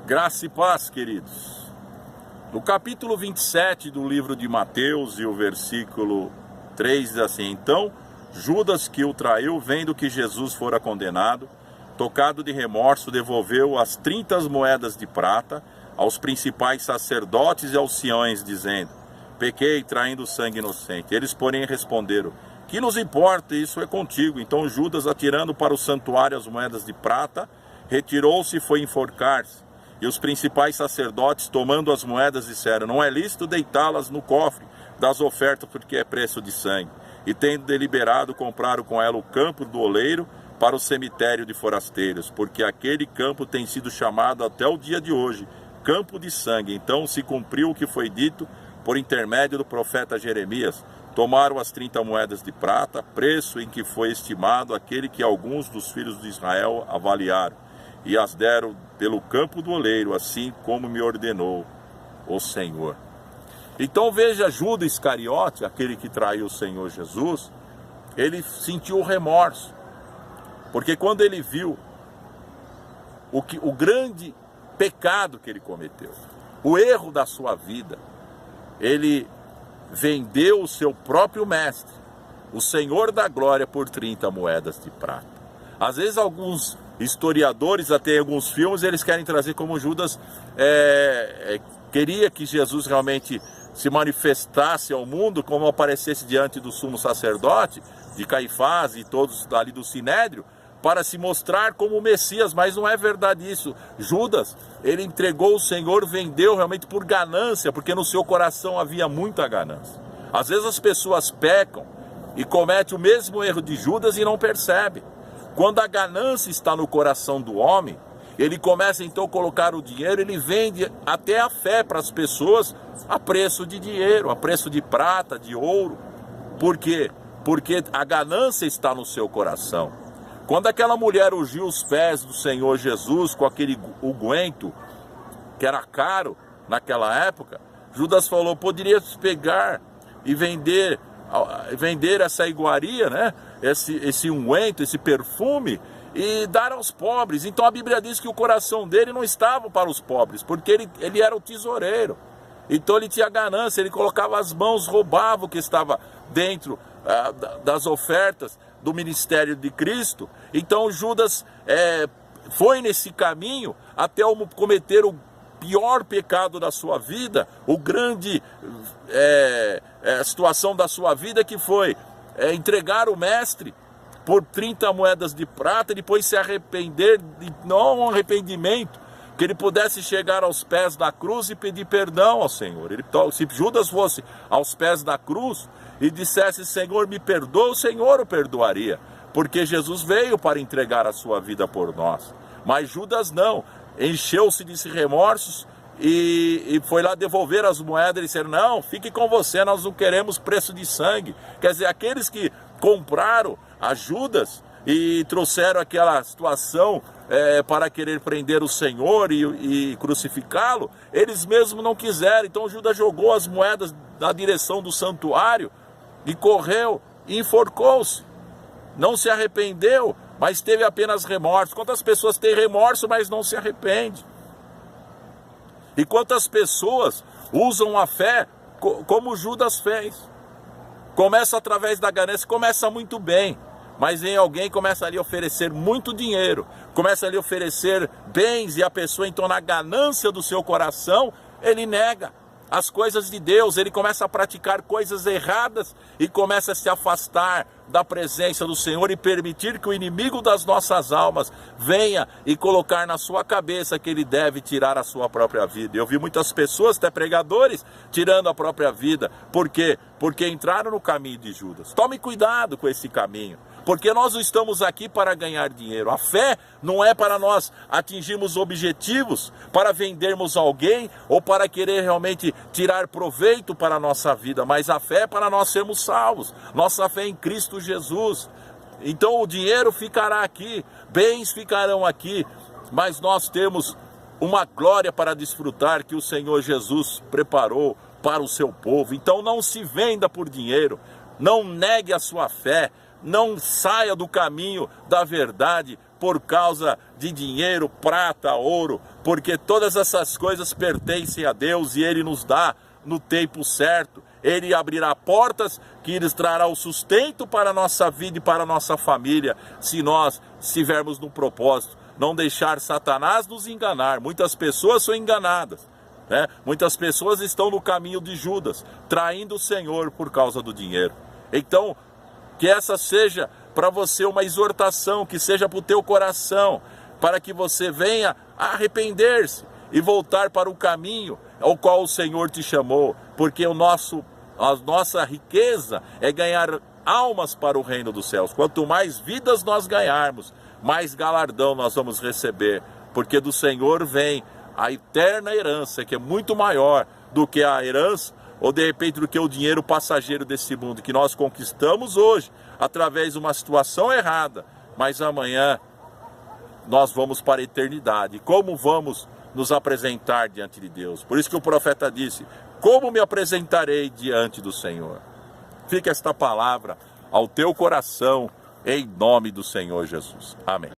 Graça e paz, queridos. No capítulo 27 do livro de Mateus e o versículo 3 diz assim: Então Judas, que o traiu, vendo que Jesus fora condenado, tocado de remorso, devolveu as 30 moedas de prata aos principais sacerdotes e aos anciões, dizendo: Pequei traindo sangue inocente. Eles, porém, responderam: Que nos importa, isso é contigo. Então Judas, atirando para o santuário as moedas de prata, retirou-se e foi enforcar-se. E os principais sacerdotes, tomando as moedas, disseram: Não é lícito deitá-las no cofre das ofertas, porque é preço de sangue. E tendo deliberado, compraram com ela o campo do oleiro para o cemitério de forasteiros, porque aquele campo tem sido chamado até o dia de hoje campo de sangue. Então se cumpriu o que foi dito por intermédio do profeta Jeremias. Tomaram as 30 moedas de prata, preço em que foi estimado aquele que alguns dos filhos de Israel avaliaram, e as deram pelo campo do oleiro, assim como me ordenou o Senhor. Então veja, Judas Iscariote, aquele que traiu o Senhor Jesus, ele sentiu remorso, porque quando ele viu o grande pecado que ele cometeu, o erro da sua vida, ele vendeu o seu próprio mestre, o Senhor da glória, por 30 moedas de prata. Às vezes alguns historiadores, até em alguns filmes, eles querem trazer como Judas queria que Jesus realmente se manifestasse ao mundo, como aparecesse diante do sumo sacerdote, de Caifás e todos ali do Sinédrio, para se mostrar como o Messias, mas não é verdade isso. Judas, ele entregou o Senhor, vendeu realmente por ganância, porque no seu coração havia muita ganância. Às vezes as pessoas pecam e cometem o mesmo erro de Judas e não percebem. Quando a ganância está no coração do homem, ele começa então a colocar o dinheiro, ele vende até a fé para as pessoas a preço de dinheiro, a preço de prata, de ouro. Por quê? Porque a ganância está no seu coração. Quando aquela mulher ungiu os pés do Senhor Jesus com aquele unguento, que era caro naquela época, Judas falou: poderia pegar e vender essa iguaria, né? Esse unguento, esse perfume, e dar aos pobres. Então a Bíblia diz que o coração dele não estava para os pobres, porque ele era o tesoureiro. Então ele tinha ganância, ele colocava as mãos, roubava o que estava dentro das ofertas do ministério de Cristo. Então Judas foi nesse caminho até cometer o pior pecado da sua vida, o grande situação da sua vida, que foi entregar o mestre por 30 moedas de prata, e depois se arrepender, não um arrependimento, que ele pudesse chegar aos pés da cruz e pedir perdão ao Senhor. Se Judas fosse aos pés da cruz e dissesse: Senhor, me perdoa, o Senhor o perdoaria, porque Jesus veio para entregar a sua vida por nós. Mas Judas não, encheu-se de remorsos e foi lá devolver as moedas. E disseram: não, fique com você, nós não queremos preço de sangue. Quer dizer, aqueles que compraram a Judas e trouxeram aquela situação para querer prender o Senhor e crucificá-lo, eles mesmos não quiseram. Então Judas jogou as moedas na direção do santuário e correu e enforcou-se. Não se arrependeu, mas teve apenas remorso. Quantas pessoas têm remorso, mas não se arrependem? E quantas pessoas usam a fé como Judas fez? Começa através da ganância, começa muito bem, mas vem alguém, começa ali a oferecer muito dinheiro, começa ali a oferecer bens, e a pessoa então, na ganância do seu coração, ele nega as coisas de Deus, ele começa a praticar coisas erradas e começa a se afastar da presença do Senhor e permitir que o inimigo das nossas almas venha e colocar na sua cabeça que ele deve tirar a sua própria vida. Eu vi muitas pessoas, até pregadores, tirando a própria vida. Por quê? Porque entraram no caminho de Judas. Tome cuidado com esse caminho, porque nós não estamos aqui para ganhar dinheiro. A fé não é para nós atingirmos objetivos, para vendermos alguém ou para querer realmente tirar proveito para a nossa vida, mas a fé é para nós sermos salvos. Nossa fé é em Cristo Jesus. Então o dinheiro ficará aqui, bens ficarão aqui, mas nós temos uma glória para desfrutar que o Senhor Jesus preparou para o seu povo. Então não se venda por dinheiro, não negue a sua fé, não saia do caminho da verdade por causa de dinheiro, prata, ouro, porque todas essas coisas pertencem a Deus e Ele nos dá no tempo certo. Ele abrirá portas que lhes trará o sustento para a nossa vida e para a nossa família, se nós estivermos no propósito. Não deixar Satanás nos enganar. Muitas pessoas são enganadas, né? Muitas pessoas estão no caminho de Judas, traindo o Senhor por causa do dinheiro. Então, que essa seja para você uma exortação, que seja para o teu coração, para que você venha a arrepender-se e voltar para o caminho ao qual o Senhor te chamou, porque a nossa riqueza é ganhar almas para o reino dos céus. Quanto mais vidas nós ganharmos, mais galardão nós vamos receber, porque do Senhor vem a eterna herança, que é muito maior do que a herança, ou de repente do que o dinheiro passageiro desse mundo, que nós conquistamos hoje, através de uma situação errada, mas amanhã nós vamos para a eternidade. Como vamos nos apresentar diante de Deus? Por isso que o profeta disse: como me apresentarei diante do Senhor? Fica esta palavra ao teu coração, em nome do Senhor Jesus. Amém.